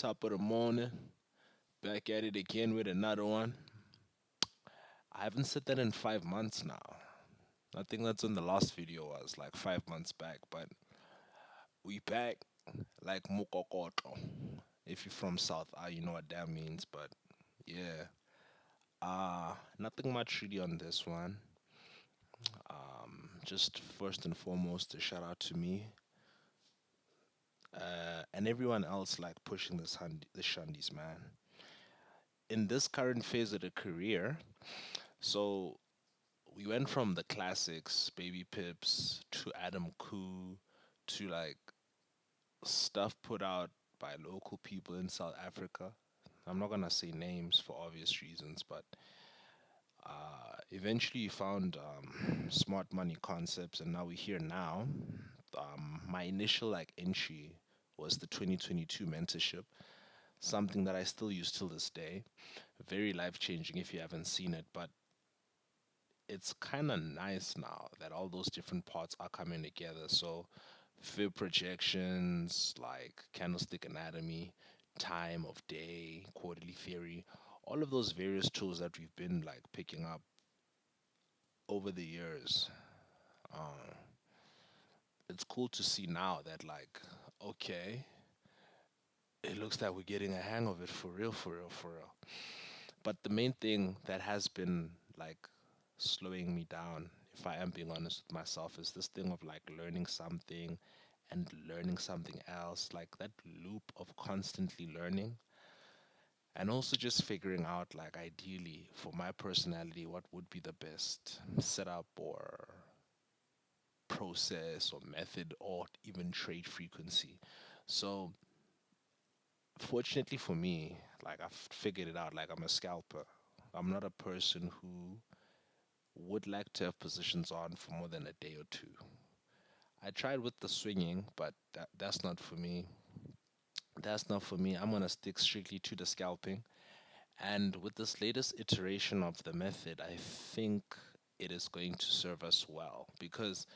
Top of the morning, back at it again with another one. I haven't said that in 5 months now. I think that's when the last video was, like 5 months back. But we back like Mukokotlo. If you're from South, you know what that means. But yeah, nothing much really on this one. Just first and foremost, a shout out to me and everyone else like pushing the shandies, man. In this current phase of the career, so we went from the classics, Baby Pips, to Adam Koo, to like stuff put out by local people in South Africa. I'm not gonna say names for obvious reasons, but eventually you found smart money concepts, and now we're here now. My initial like entry was the 2022 mentorship, something that I still use till this day. Very life changing if you haven't seen it, but it's kind of nice now that all those different parts are coming together. So, fib projections like candlestick anatomy, time of day, quarterly theory, all of those various tools that we've been like picking up over the years. Uh, it's cool to see now that like, okay, it looks like we're getting a hang of it for real, for real, for real. But the main thing that has been like slowing me down, if I am being honest with myself, is this thing of like learning something and learning something else, like that loop of constantly learning. And also just figuring out, like, ideally for my personality, what would be the best setup or process or method or even trade frequency. So, fortunately for me, like, I've figured it out, like, I'm a scalper. I'm not a person who would like to have positions on for more than a day or two. I tried with the swinging, but that's not for me. That's not for me. I'm gonna stick strictly to the scalping. And with this latest iteration of the method, I think it is going to serve us well because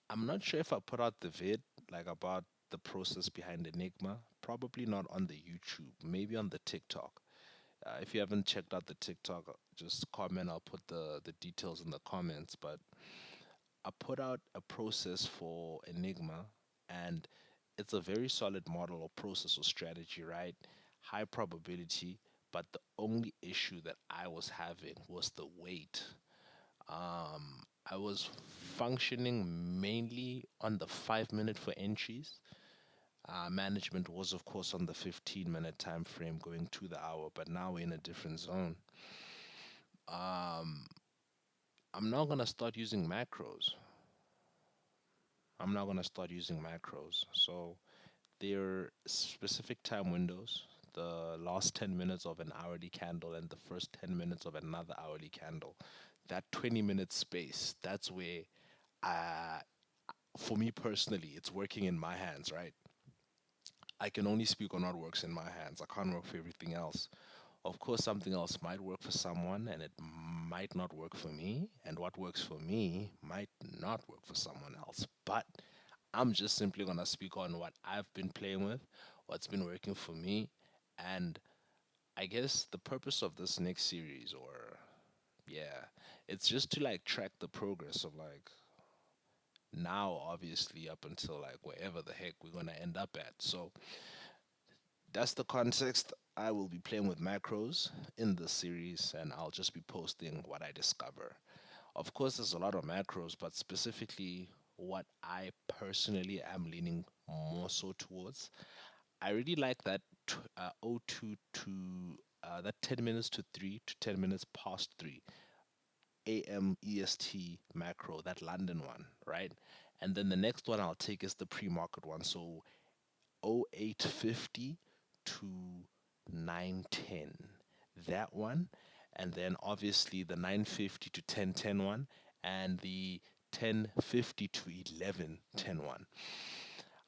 I'm not sure if I put out the vid like about the process behind Enigma. Probably not on the YouTube, maybe on the TikTok. If you haven't checked out the TikTok, just comment. I'll put the details in the comments. But I put out a process for Enigma, and it's a very solid model or process or strategy, right? High probability, but the only issue that I was having was the weight. I was functioning mainly on the 5 minute for entries. Management was, of course, on the 15-minute time frame going to the hour, but now we're in a different zone. I'm not gonna start using macros. I'm not gonna start using macros. So there are specific time windows. The last 10 minutes of an hourly candle and the first 10 minutes of another hourly candle. That 20-minute space, that's where, uh, for me personally, it's working in my hands, right? I can only speak on what works in my hands. I can't work for everything else. Of course, something else might work for someone and it might not work for me. And what works for me might not work for someone else. But I'm just simply going to speak on what I've been playing with, what's been working for me. And I guess the purpose of this next series, or yeah, it's just to like track the progress of like now, obviously, up until like wherever the heck we're going to end up at. So that's the context. I will be playing with macros in this series, and I'll just be posting what I discover. Of course, there's a lot of macros, but specifically what I personally am leaning more so towards. I really like that 02 to that 10 minutes to 3 to 10 minutes past 3 a.m. EST macro, that London one, right? And then the next one I'll take is the pre-market one. So 0850 to 910, that one. And then obviously the 950 to 1010 one, and the 1050 to 1110 one.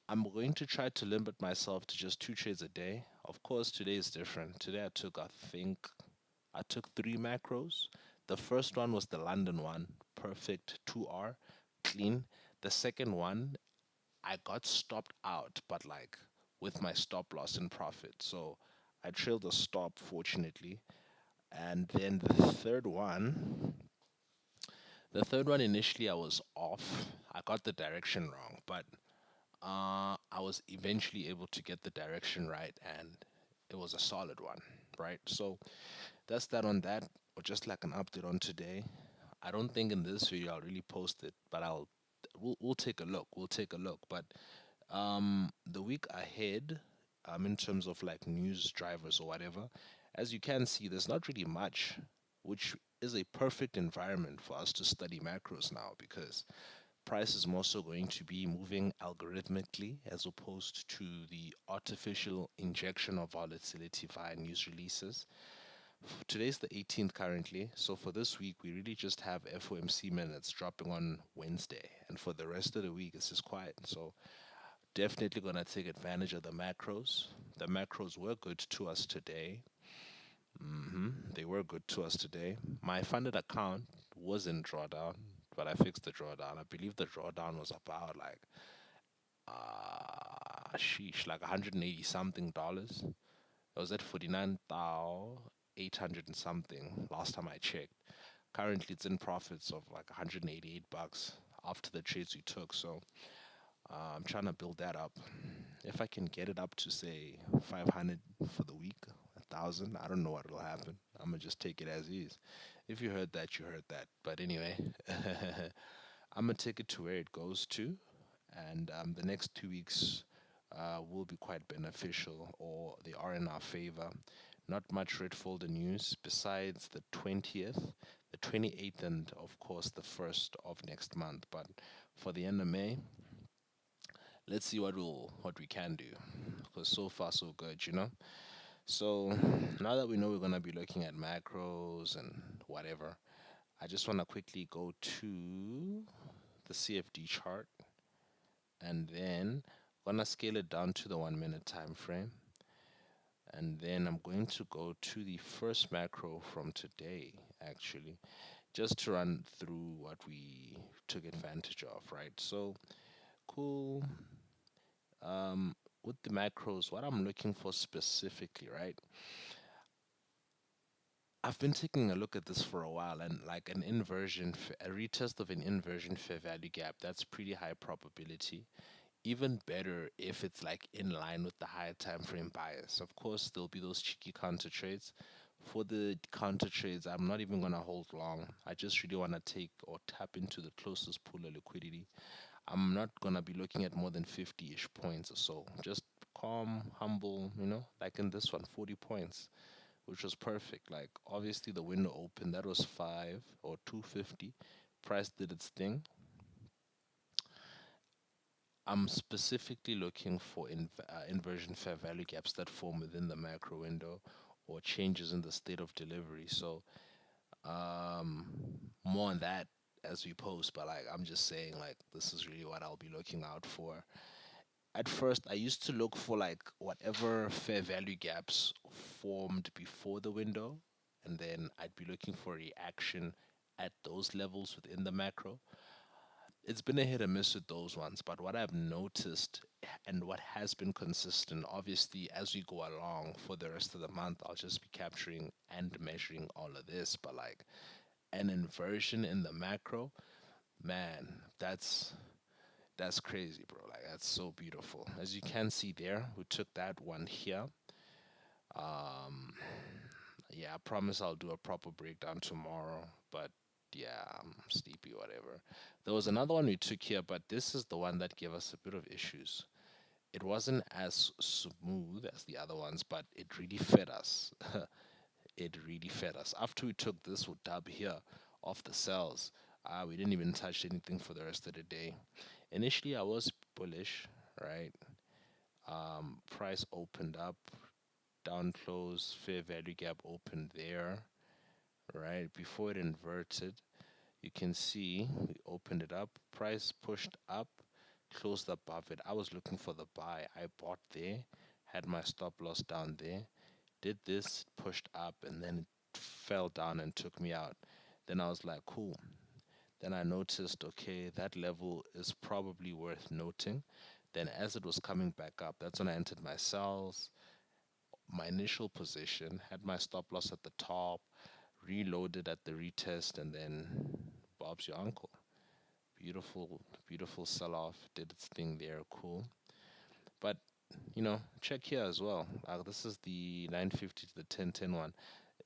I'm going to try to limit myself to just two trades a day. Of course, today is different. Today I took three macros. The first one was the London one, perfect 2R, clean. The second one, I got stopped out, but like with my stop loss and profit. So I trailed the stop, fortunately. And then the third one initially I was off. I got the direction wrong, but I was eventually able to get the direction right, and it was a solid one, right? So that's that on that, or just like an update on today. I don't think in this video I'll really post it, but we'll take a look. We'll take a look. But the week ahead, in terms of like news drivers or whatever, as you can see, there's not really much, which is a perfect environment for us to study macros now because price is more so going to be moving algorithmically as opposed to the artificial injection of volatility via news releases. Today's the 18th currently, so for this week we really just have FOMC minutes dropping on Wednesday, and for the rest of the week it's just quiet. So definitely gonna take advantage of the macros. The macros were good to us today. They were good to us today. My funded account was in drawdown, but I fixed the drawdown. I believe the drawdown was about like sheesh, like 180 something dollars. It was at 49,800 and something last time I checked. Currently it's in profits of like 188 bucks after the trades we took. So I'm trying to build that up. If I can get it up to say 500 for the week, 1,000, I don't know what will happen. I'm gonna just take it as is. If you heard that, you heard that. But anyway, I'm gonna take it to where it goes to, and the next 2 weeks will be quite beneficial, or they are in our favor. Not much red folder news besides the 20th, the 28th, and of course the 1st of next month. But for the end of May, let's see what we can do, because so far so good, you know. So now that we know we're gonna be looking at macros and whatever, I just want to quickly go to the CFD chart, and then gonna scale it down to the 1 minute time frame, and then I'm going to go to the first macro from today, actually, just to run through what we took advantage of, right? So cool. With the macros, what I'm looking for specifically, right? I've been taking a look at this for a while, and like a retest of an inversion fair value gap, that's pretty high probability. Even better if it's like in line with the higher time frame bias. Of course, there'll be those cheeky counter trades. For the counter trades, I'm not even gonna hold long. I just really wanna take or tap into the closest pool of liquidity. I'm not gonna be looking at more than 50-ish points or so. Just calm, humble, like in this one, 40 points, which was perfect. Like obviously the window opened, that was 5 or 250. Price did its thing. I'm specifically looking for inversion fair value gaps that form within the macro window or changes in the state of delivery. So um, more on that as we post, but like I'm just saying, like this is really what I'll be looking out for. At first, I used to look for like whatever fair value gaps formed before the window, and then I'd be looking for reaction at those levels within the macro. It's been a hit or miss with those ones, but what I've noticed and what has been consistent, obviously, as we go along for the rest of the month, I'll just be capturing and measuring all of this. But like an inversion in the macro, man, that's crazy, bro. Like that's so beautiful. As you can see there, we took that one here. Um, yeah, I promise I'll do a proper breakdown tomorrow. But yeah, I'm sleepy, whatever. There was another one we took here, but this is the one that gave us a bit of issues. It wasn't as smooth as the other ones, but it really fed us. It really fed us. After we took this dub here off the cells, we didn't even touch anything for the rest of the day. Initially, I was bullish, right? Price opened up, down close, fair value gap opened there, right? Before it inverted, you can see we opened it up, price pushed up, closed above it. I was looking for the buy. I bought there, had my stop loss down there, did this, pushed up, and then it fell down and took me out. Then I was like, cool. Then I noticed, okay, that level is probably worth noting. Then as it was coming back up, that's when I entered my sells, my initial position, had my stop loss at the top, reloaded at the retest, and then Bob's your uncle. Beautiful, beautiful sell off, did its thing there, cool. But check here as well. This is the 950 to the 1010 one.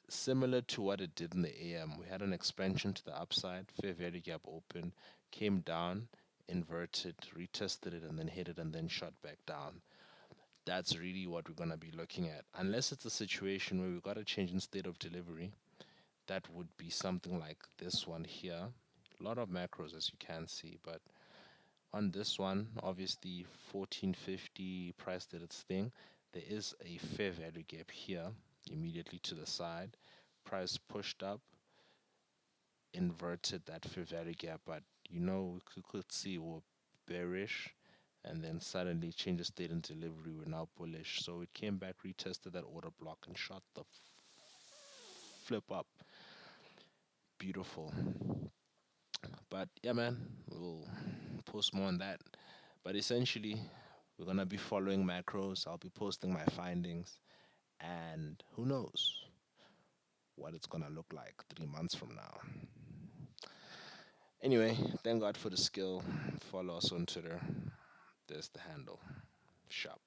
Similar to what it did in the AM, we had an expansion to the upside, fair value gap open, came down, inverted, retested it, and then hit it, and then shot back down. That's really what we're going to be looking at. Unless it's a situation where we've got a change in state of delivery, that would be something like this one here. A lot of macros, as you can see, but on this one, obviously 1450 price did its thing. There is a fair value gap here, immediately to the side. Price pushed up, inverted that fair value gap, but we could see we're bearish, and then suddenly change the state and delivery. We're now bullish. So it came back, retested that order block, and shot the flip up. Beautiful. But yeah, man, we'll post more on that. But essentially, we're gonna be following macros. I'll be posting my findings, and who knows what it's gonna look like 3 months from now. Anyway, thank God for the skill. Follow us on Twitter. There's the handle. Shop.